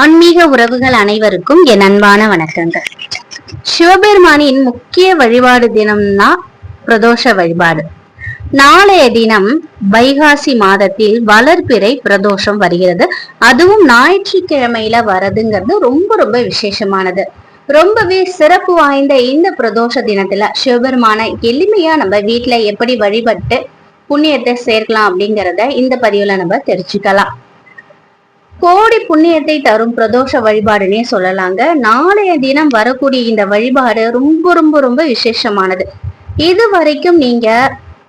ஆன்மீக உறவுகள் அனைவருக்கும் என் அன்பான வணக்கங்கள். சிவபெருமானின் முக்கிய வழிபாடு தினம்னா பிரதோஷ வழிபாடு. நாளைய தினம் வைகாசி மாதத்தில் வளர்பிறை பிரதோஷம் வருகிறது. அதுவும் ஞாயிற்றுக்கிழமையில வரதுங்கிறது ரொம்ப ரொம்ப விசேஷமானது. ரொம்பவே சிறப்பு வாய்ந்த இந்த பிரதோஷ தினத்துல சிவபெருமான எளிமையா நம்ம வீட்டுல எப்படி வழிபட்டு புண்ணியத்தை சேர்க்கலாம் அப்படிங்கிறத இந்த பதிவுல நம்ம தெரிஞ்சுக்கலாம். கோடி புண்ணியத்தை தரும் பிரதோஷ வழிபாடுன்னே சொல்லலாங்க. நாளைய தினம் வரக்கூடிய இந்த வழிபாடு ரொம்ப ரொம்ப ரொம்ப விசேஷமானது. இது வரைக்கும் நீங்க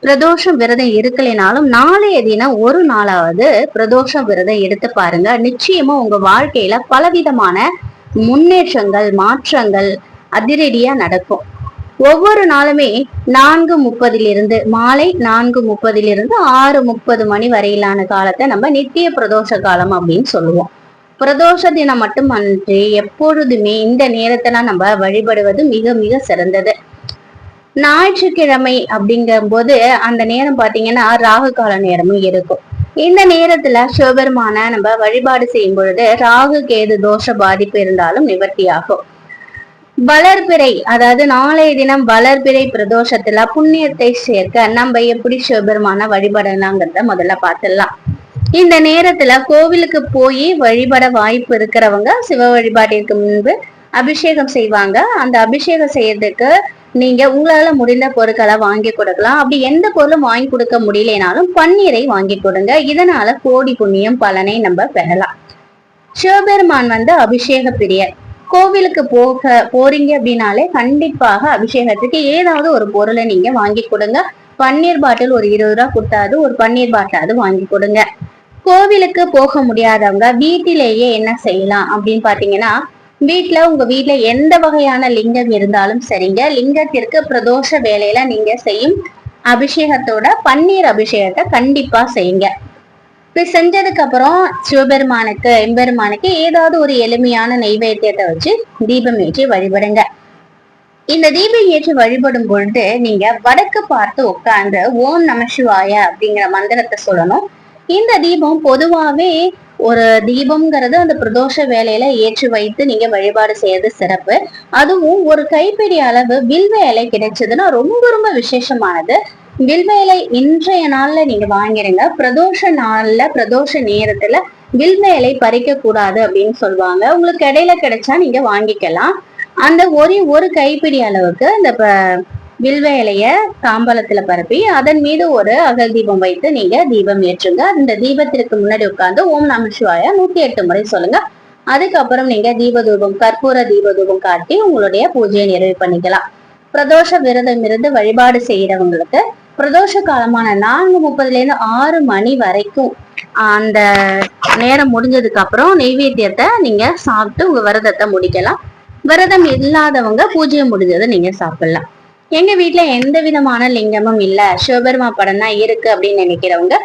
பிரதோஷம் விரதம் இருக்கலைனாலும் நாளைய தினம் ஒரு நாளாவது பிரதோஷம் விரதம் எடுத்து பாருங்க. நிச்சயமா உங்க வாழ்க்கையில பலவிதமான முன்னேற்றங்கள் மாற்றங்கள் அதிரடியா நடக்கும். ஒவ்வொரு நாளுமே 4:30 மாலை 4:30 6:30 மணி வரையிலான காலத்தை நம்ம நித்திய பிரதோஷ காலம் அப்படின்னு சொல்லுவோம். பிரதோஷ தினம் மட்டுமன்றி எப்பொழுதுமே இந்த நேரத்துல நம்ம வழிபடுவது மிக மிக சிறந்தது. ஞாயிற்றுக்கிழமை அப்படிங்கும் போது அந்த நேரம் பாத்தீங்கன்னா ராகு கால நேரமும் இருக்கும். இந்த நேரத்துல சிவபெருமான நம்ம வழிபாடு செய்யும் பொழுது ராகு கேது தோஷ பாதிப்பு இருந்தாலும் நிவர்த்தியாகும். வளர்பிறை, அதாவது நாளைய தினம் வளர்பிறை பிரதோஷத்துல புண்ணியத்தை சேர்க்க நம்ம எப்படி சிவபெருமான வழிபடலாங்கிறத முதல்ல பார்த்துடலாம். இந்த நேரத்துல கோவிலுக்கு போய் வழிபட வாய்ப்பு இருக்கிறவங்க சிவ வழிபாட்டிற்கு முன்பு அபிஷேகம் செய்வாங்க. அந்த அபிஷேகம் செய்யறதுக்கு நீங்க உங்களால முடிந்த பொருட்களை வாங்கி கொடுக்கலாம். அப்படி எந்த பொருளும் வாங்கி கொடுக்க முடியலனாலும் பன்னீரை வாங்கி கொடுங்க. இதனால கோடி புண்ணியம் பலனை நம்ம பெறலாம். சிவபெருமான் அபிஷேக பிரியர். கோவிலுக்கு போறீங்க அப்படின்னாலே கண்டிப்பாக அபிஷேகத்துக்கு ஏதாவது ஒரு பொருளை நீங்க வாங்கி கொடுங்க. பன்னீர் பாட்டில் ஒரு 20 ரூபா கொடுத்தாது ஒரு பன்னீர் பாட்டிலாவது வாங்கி கொடுங்க. கோவிலுக்கு போக முடியாதவங்க வீட்டிலேயே என்ன செய்யலாம் அப்படின்னு பாத்தீங்கன்னா, உங்க வீட்டுல எந்த வகையான லிங்கம் இருந்தாலும் சரிங்க, லிங்கத்திற்கு பிரதோஷ வேலையில நீங்க செய்யும் அபிஷேகத்தோட பன்னீர் அபிஷேகத்தை கண்டிப்பா செய்யுங்க. இப்படி செஞ்சதுக்கு அப்புறம் சிவபெருமானுக்கு எம்பெருமானுக்கு ஏதாவது ஒரு எளிமையான நெய்வேத்தியத்தை வச்சு தீபம் ஏற்றி வழிபடுங்க. இந்த தீபம் ஏற்றி வழிபடும் பொழுது நீங்க வடக்கு பார்த்து உட்கார்ந்து ஓம் நம சிவாய அப்படிங்கிற மந்திரத்தை சொல்லணும். இந்த தீபம் பொதுவாவே ஒரு தீபம்ங்கிறது அந்த பிரதோஷ வேலையில ஏற்றி வைத்து நீங்க வழிபாடு செய்யறது சிறப்பு. அதுவும் ஒரு கைப்பிடி அளவு வில்வ இலை கிடைச்சதுன்னா ரொம்ப ரொம்ப விசேஷமானது. வில்வேலை இன்றைய நாள்ல நீங்க வாங்கிடுங்க. பிரதோஷ நாள்ல பிரதோஷ நேரத்துல வில்வேலை பறிக்க கூடாது அப்படின்னு சொல்லுவாங்க. உங்களுக்கு இடையில கிடைச்சா நீங்க வாங்கிக்கலாம். அந்த ஒரு கைப்பிடி அளவுக்கு இந்த வில்வேலைய தாம்பலத்துல பரப்பி அதன் மீது ஒரு அகல் தீபம் வைத்து நீங்க தீபம் ஏற்றுங்க. இந்த தீபத்திற்கு முன்னாடி உட்கார்ந்து ஓம் நம சிவாய 108 முறை சொல்லுங்க. அதுக்கப்புறம் நீங்க தீபதூபம் கற்பூர தீபதூபம் காட்டி உங்களுடைய பூஜையை நிறைவு பண்ணிக்கலாம். பிரதோஷ விரதம் இருந்து வழிபாடு செய்யறவங்களுக்கு பிரதோஷ காலமான 4:30 6 மணி வரைக்கும் அந்த நேரம் முடிஞ்சதுக்கு அப்புறம் நெய்வேத்தியத்தை நீங்க சாப்பிட்டு உங்க விரதத்தை முடிக்கலாம். விரதம் இல்லாதவங்க பூஜை முடிஞ்சதை நீங்க சாப்பிடலாம். எங்க வீட்டுல எந்த விதமான லிங்கமும் இல்ல, சிவபெருமா படம் தான் இருக்கு அப்படின்னு நினைக்கிறவங்க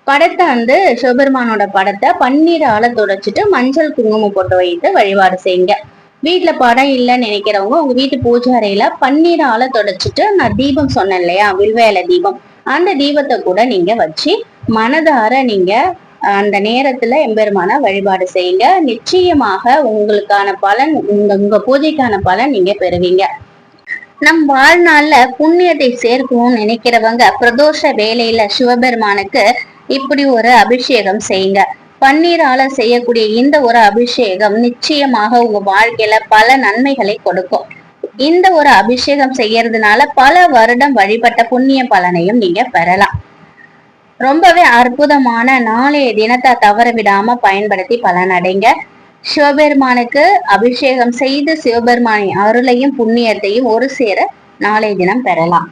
படத்தை சிவபெருமானோட படத்தை பன்னீரால துடைச்சிட்டு மஞ்சள் குங்குமம் போட்டு வைத்து வழிபாடு செய்யுங்க. வீட்டுல படம் இல்லைன்னு நினைக்கிறவங்க உங்க வீட்டு பூஜை அறையில பன்னீரால தொடச்சிட்டு நான் தீபம் சொன்னேன் இல்லையா, வில்வேல தீபம், அந்த தீபத்தை கூட நீங்க வச்சு மனதார நீங்க அந்த நேரத்துல எம்பெருமான வழிபாடு செய்யுங்க. நிச்சயமாக உங்களுக்கான பலன் உங்க பூஜைக்கான பலன் நீங்க பெறுவீங்க. நம் வாழ்நாள்ல புண்ணியத்தை சேர்க்கணும்னு நினைக்கிறவங்க பிரதோஷ வேலையில சிவபெருமானுக்கு இப்படி ஒரு அபிஷேகம் செய்யுங்க. பன்னீரால செய்யக்கூடிய இந்த ஒரு அபிஷேகம் நிச்சயமாக உங்க வாழ்க்கையில பல நன்மைகளை கொடுக்கும். இந்த ஒரு அபிஷேகம் செய்யறதுனால பல வருடம் வழிபட்ட புண்ணிய பலனையும் நீங்க பெறலாம். ரொம்பவே அற்புதமான நாளைய தினத்தை தவற விடாம பயன்படுத்தி பலனடைங்க. சிவபெருமானுக்கு அபிஷேகம் செய்து சிவபெருமானின் அருளையும் புண்ணியத்தையும் ஒரு சேர நாளைய தினம் பெறலாம்.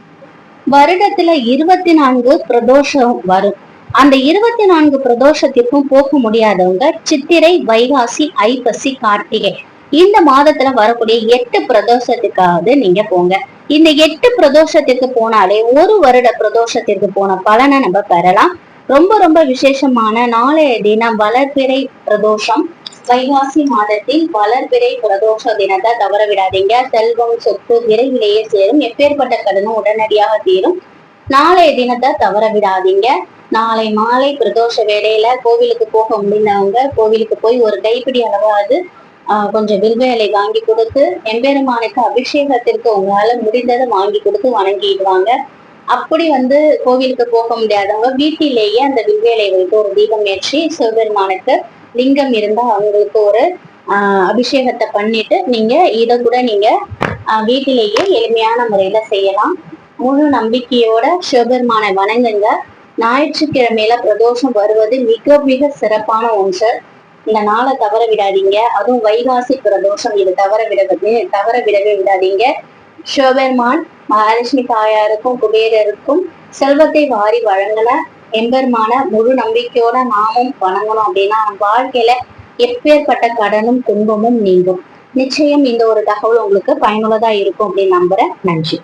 வருடத்துல 24 பிரதோஷம் வரும். அந்த 24 பிரதோஷத்திற்கும் போக முடியாதவங்க சித்திரை வைகாசி ஐப்பசி கார்த்திகை இந்த மாதத்துல வரக்கூடிய 8 பிரதோஷத்துக்காவது நீங்க போங்க. இந்த 8 பிரதோஷத்திற்கு போனாலே ஒரு வருட பிரதோஷத்திற்கு போன பலனை நம்ம பெறலாம். ரொம்ப ரொம்ப விசேஷமான நாளைய தினம் வளர்பிறை பிரதோஷம். வைகாசி மாதத்தில் வளர்பிறை பிரதோஷ தினத்தை தவற விடாதீங்க. செல்வம் சொத்து விரைவிலேயே சேரும். எப்பேற்பட்ட கடனும் உடனடியாக தீரும். நாளைய தினத்தை தவற விடாதீங்க. நாளை மாலை பிரதோஷ வேளையில கோவிலுக்கு போக முடிந்தவங்க கோவிலுக்கு போய் ஒரு கைப்பிடி அளவாவது கொஞ்சம் வில்வேலை வாங்கி கொடுத்து எம்பெருமானுக்கு அபிஷேகத்திற்கு உங்களால முடிந்ததை வாங்கி கொடுத்து வணங்கிடுவாங்க. அப்படி கோவிலுக்கு போக முடியாதவங்க வீட்டிலேயே அந்த வில்வேலை வைத்து ஒரு தீபம் ஏற்றி சிவபெருமானுக்கு லிங்கம் இருந்தா அவங்களுக்கு ஒரு அபிஷேகத்தை பண்ணிட்டு நீங்க இதை கூட நீங்க வீட்டிலேயே எளிமையான முறையில செய்யலாம். முழு நம்பிக்கையோட சிவபெருமானை வணங்குங்க. ஞாயிற்றுக்கிழமையில பிரதோஷம் வருவது மிக மிக சிறப்பான ஒன்று. இந்த நாளை தவற விடாதீங்க. அதுவும் வைகாசி பிரதோஷம், இது தவற விடவே விடாதீங்க. சிவபெருமான் மகாலட்சுமி தாயாருக்கும் குபேரருக்கும் செல்வத்தை வாரி வழங்கின எம்பெருமான முழு நம்பிக்கையோட நாமும் வணங்கணும் அப்படின்னா நம்ம வாழ்க்கையில எப்பேற்பட்ட கடனும் துன்பமும் நீங்கும். நிச்சயம் இந்த ஒரு தகவல் உங்களுக்கு பயனுள்ளதா இருக்கும் அப்படின்னு நம்புறேன். நன்றி.